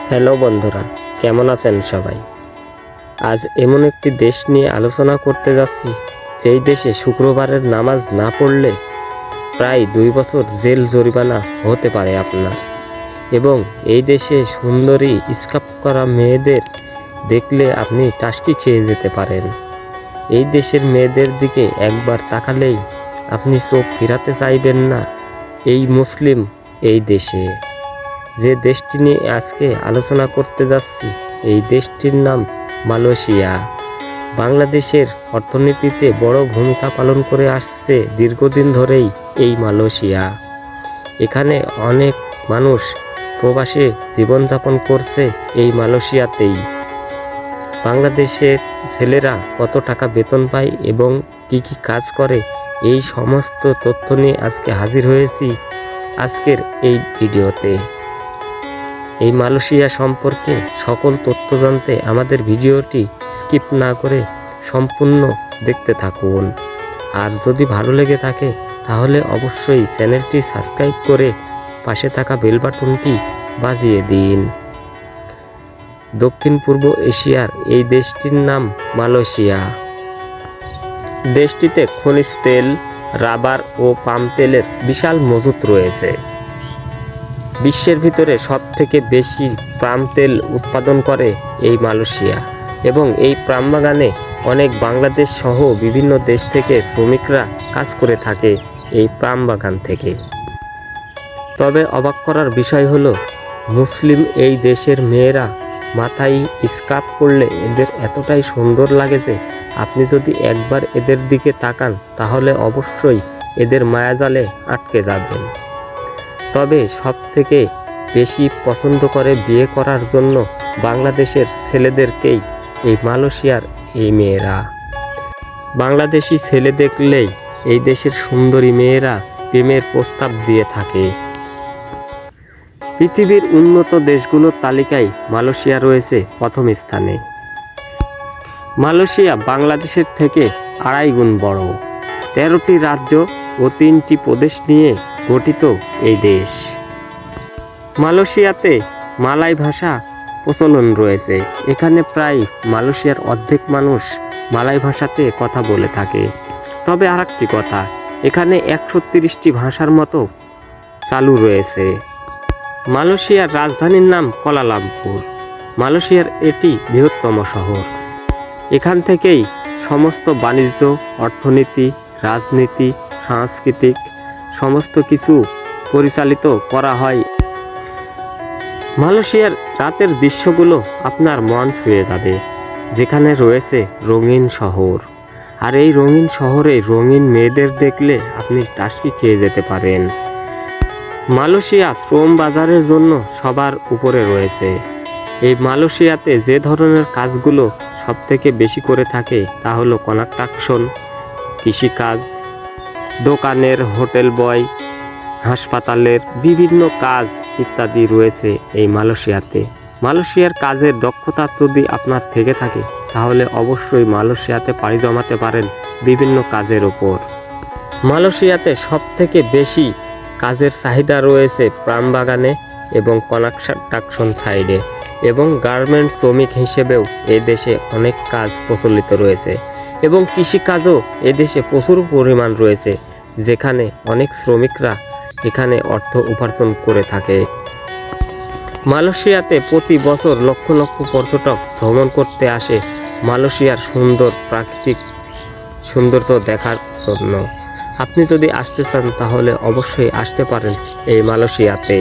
Hello বন্ধুরা, কেমন আছেন সবাই? আজ এমন একটি দেশ নিয়ে আলোচনা করতে যাচ্ছি, সেই দেশে শুক্রবারের নামাজ না পড়লে প্রায় 2 বছর জেল জরিমানা হতে পারে আপনার। এবং এই দেশে সুন্দরী স্কার্ফ করা মেয়েদের দেখলে আপনি টাসকি খেয়ে যেতে পারেন। এই দেশের মেয়েদের দিকে একবার তাকালেই আপনি চোখ ফিরাতে চাইবেন না। এই মুসলিম এই দেশে, যে দেশটি নিয়ে আজকে আলোচনা করতে যাচ্ছি, এই দেশটির নাম মালয়েশিয়া। বাংলাদেশের অর্থনীতিতে বড় ভূমিকা পালন করে আসছে দীর্ঘদিন ধরেই এই মালয়েশিয়া। এখানে অনেক মানুষ প্রবাসে জীবনযাপন করছে এই মালয়েশিয়াতেই। বাংলাদেশের ছেলেরা কত টাকা বেতন পায় এবং কি কি কাজ করে, এই সমস্ত তথ্য নিয়ে আজকে হাজির হয়েছি আজকের এই ভিডিওতে। এই মালয়েশিয়া সম্পর্কে সকল তথ্য জানতে আমাদের ভিডিওটি স্কিপ না করে সম্পূর্ণ দেখতে থাকুন। আর যদি ভালো লেগে থাকে তাহলে অবশ্যই চ্যানেলটি সাবস্ক্রাইব করে পাশে থাকা বেল বাটনটি বাজিয়ে দিন। দক্ষিণ পূর্ব এশিয়ার এই দেশটির নাম মালয়েশিয়া। দেশটিতে খনিজ তেল, রাবার ও পাম তেলের বিশাল মজুত রয়েছে। বিশ্বের ভিতরে সবথেকে বেশি পাম তেল উৎপাদন করে এই মালয়েশিয়া। এবং এই পাম বাগানে অনেক বাংলাদেশ সহ বিভিন্ন দেশ থেকে শ্রমিকরা কাজ করে থাকে এই পাম বাগান থেকে। তবে অবাক করার বিষয় হলো, মুসলিম এই দেশের মেয়েরা মাথায় স্কার্ফ পরলে এদের এতটাই সুন্দর লাগে যে আপনি যদি একবার এদের দিকে তাকান তাহলে অবশ্যই এদের মায়াজালে আটকে যাবেন। তবে সবথেকে বেশি পছন্দ করে বিয়ে করার জন্য বাংলাদেশের ছেলেদেরকেই এই মালয়েশিয়ার এই মেয়েরা। বাংলাদেশি ছেলে দেখলেই এই দেশের সুন্দরী মেয়েরা প্রেমের প্রস্তাব দিয়ে থাকে। পৃথিবীর উন্নত দেশগুলোর তালিকায় মালয়েশিয়া রয়েছে প্রথম স্থানে। মালয়েশিয়া বাংলাদেশের থেকে 2.5 গুণ বড়। 13টি রাজ্য ও 3টি প্রদেশ নিয়ে গঠিত এই দেশ। মালয়েশিয়াতে মালয় ভাষা প্রচলন রয়েছে। এখানে প্রায় মালয়েশিয়ার অর্ধেক মানুষ মালয় ভাষাতে কথা বলে থাকে। তবে আরেকটি কথা, এখানে 130টি ভাষার মতো চালু রয়েছে। মালয়েশিয়ার রাজধানীর নাম কুয়ালালামপুর। মালয়েশিয়ার এটি বৃহত্তম শহর। এখান থেকেই সমস্ত বাণিজ্য, অর্থনীতি, রাজনীতি, সাংস্কৃতিক সমস্ত কিছু পরিচালিত করা হয়। মালয়েশিয়ার রাতের দৃশ্যগুলো আপনার মন ছুঁয়ে যাবে, যেখানে রয়েছে রঙিন শহর। আর এই রঙিন শহরে রঙিন মেয়েদের দেখলে আপনি টাসকি খেয়ে যেতে পারেন। মালয়েশিয়া শ্রম বাজারের জন্য সবার উপরে রয়েছে। এই মালয়েশিয়াতে যে ধরনের কাজগুলো সবথেকে বেশি করে থাকে তা হলো কনস্ট্রাকশন, কৃষিকাজ, দোকানের, হোটেল বয়, হাসপাতালের বিভিন্ন কাজ ইত্যাদি রয়েছে এই মালয়েশিয়াতে। মালয়েশিয়ার কাজের দক্ষতা যদি আপনার থেকে থাকে তাহলে অবশ্যই মালয়েশিয়াতে পাড়ি জমাতে পারেন বিভিন্ন কাজের ওপর। মালয়েশিয়াতে সবথেকে বেশি কাজের চাহিদা রয়েছে পাম বাগানে এবং কনস্ট্রাকশন সাইডে, এবং গার্মেন্টস শ্রমিক হিসেবেও এই দেশে অনেক কাজ প্রচলিত রয়েছে। এবং কৃষিকাজও এদেশে প্রচুর পরিমাণ রয়েছে, যেখানে অনেক শ্রমিকরা এখানে অর্থ উপার্জন করে থাকে। মালয়েশিয়াতে প্রতি বছর লক্ষ লক্ষ পর্যটক ভ্রমণ করতে আসে মালয়েশিয়ার সুন্দর প্রাকৃতিক সৌন্দর্য দেখার জন্য। আপনি যদি আসতে চান তাহলে অবশ্যই আসতে পারেন এই মালয়েশিয়াতে।